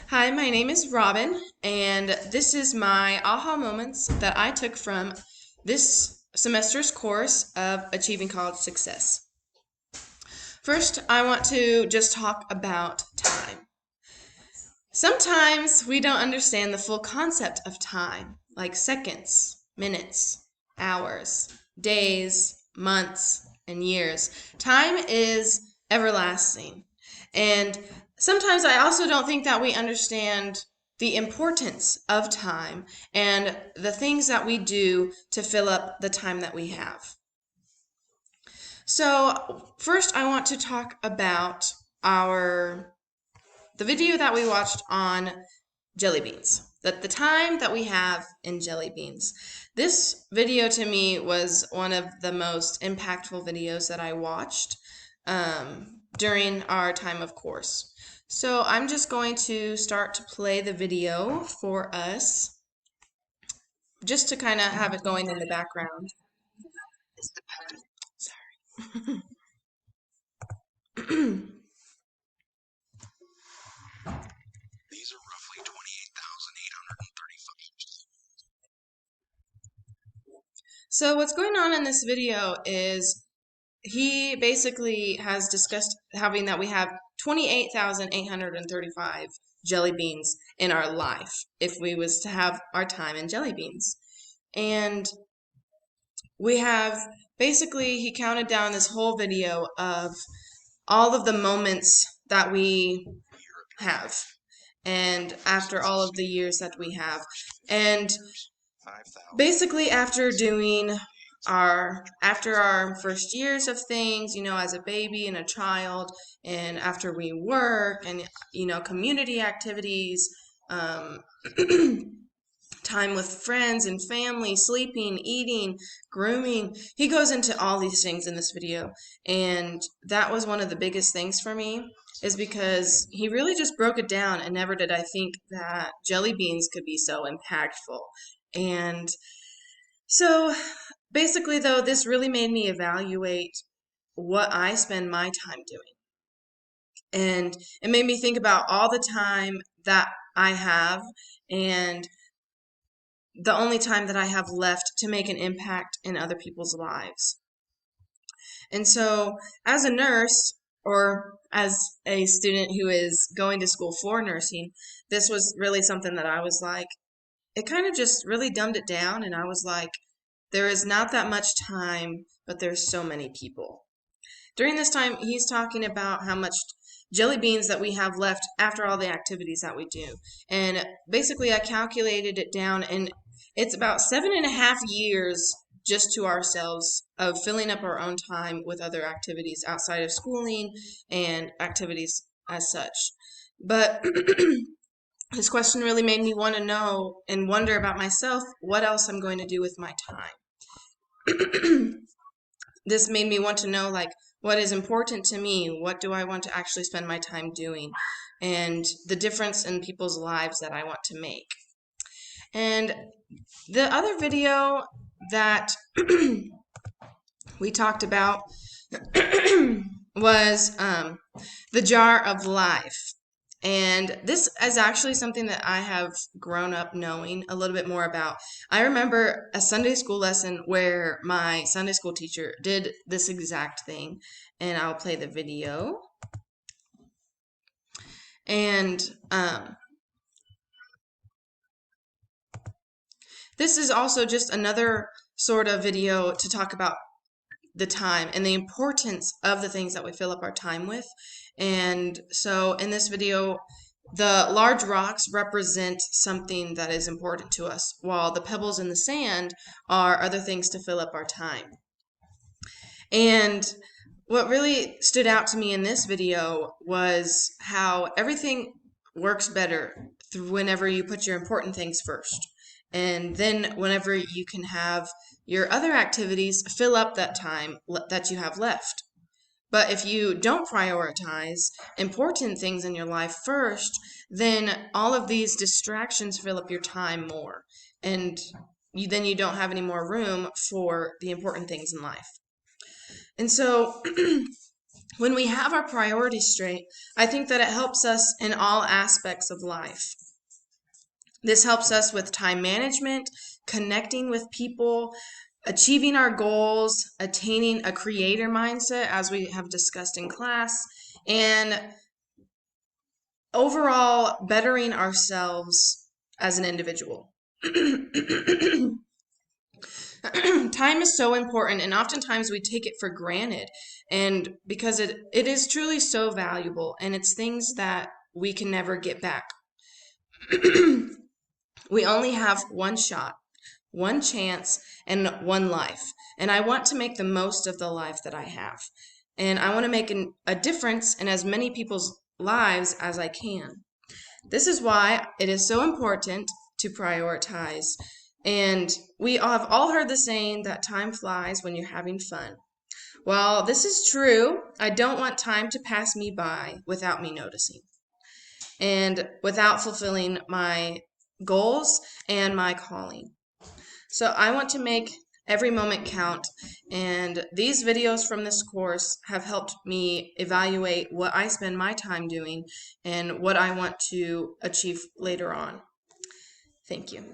Hi, my name is Robin, and this is my aha moments that I took from this semester's course of Achieving College Success. First, I want to just talk about time. Sometimes we don't understand the full concept of time, like seconds, minutes, hours, days, months, and years. Time is everlasting. And sometimes I also don't think that we understand the importance of time and the things that we do to fill up the time that we have. So, first I want to talk about the video that we watched on jelly beans, the time that we have in jelly beans. This video to me was one of the most impactful videos that I watched during our time of course. So I'm just going to start to play the video for us, just to kind of have it going in the background. Sorry. These are roughly 28,835. So what's going on in this video is he basically has discussed having that we have 28,835 jelly beans in our life if we was to have our time in jelly beans. And we have basically, he counted down this whole video of all of the moments that we have and after all of the years that we have. And basically after our first years of things, as a baby and a child, and after we work and community activities, time with friends and family, sleeping, eating, grooming. He goes into all these things in this video, and that was one of the biggest things for me, is because he really just broke it down, and never did I think that jelly beans could be so impactful. And so basically, though, this really made me evaluate what I spend my time doing. And it made me think about all the time that I have and the only time that I have left to make an impact in other people's lives. And so, as a nurse, or as a student who is going to school for nursing, this was really something that I was like, it kind of just really dumbed it down, and I was like, there is not that much time, but there's so many people. During this time, he's talking about how much jelly beans that we have left after all the activities that we do. And basically, I calculated it down, and it's about 7.5 years just to ourselves of filling up our own time with other activities outside of schooling and activities as such. But this question really made me want to know and wonder about myself, what else I'm going to do with my time. This made me want to know, like, what is important to me? What do I want to actually spend my time doing? And the difference in people's lives that I want to make. And the other video that we talked about was the jar of life. And this is actually something that I have grown up knowing a little bit more about. I remember a Sunday school lesson where my Sunday school teacher did this exact thing, and I'll play the video. And this is also just another sort of video to talk about the time and the importance of the things that we fill up our time with. And so in this video, the large rocks represent something that is important to us, while the pebbles in the sand are other things to fill up our time. And what really stood out to me in this video was how everything works better whenever you put your important things first. And then whenever you can have your other activities fill up that time that you have left. But if you don't prioritize important things in your life first, then all of these distractions fill up your time more. And then you don't have any more room for the important things in life. And so When we have our priorities straight, I think that it helps us in all aspects of life. This helps us with time management, connecting with people, achieving our goals, attaining a creator mindset, as we have discussed in class, and overall bettering ourselves as an individual. Time is so important, and oftentimes we take it for granted, and because it is truly so valuable, and it's things that we can never get back. We only have one shot, one chance, and one life, and I want to make the most of the life that I have, and I want to make a difference in as many people's lives as I can. This is why it is so important to prioritize. And we have all heard the saying that time flies when you're having fun. Well, this is true. I don't want time to pass me by without me noticing and without fulfilling my goals and my calling. So I want to make every moment count, and these videos from this course have helped me evaluate what I spend my time doing and what I want to achieve later on. Thank you.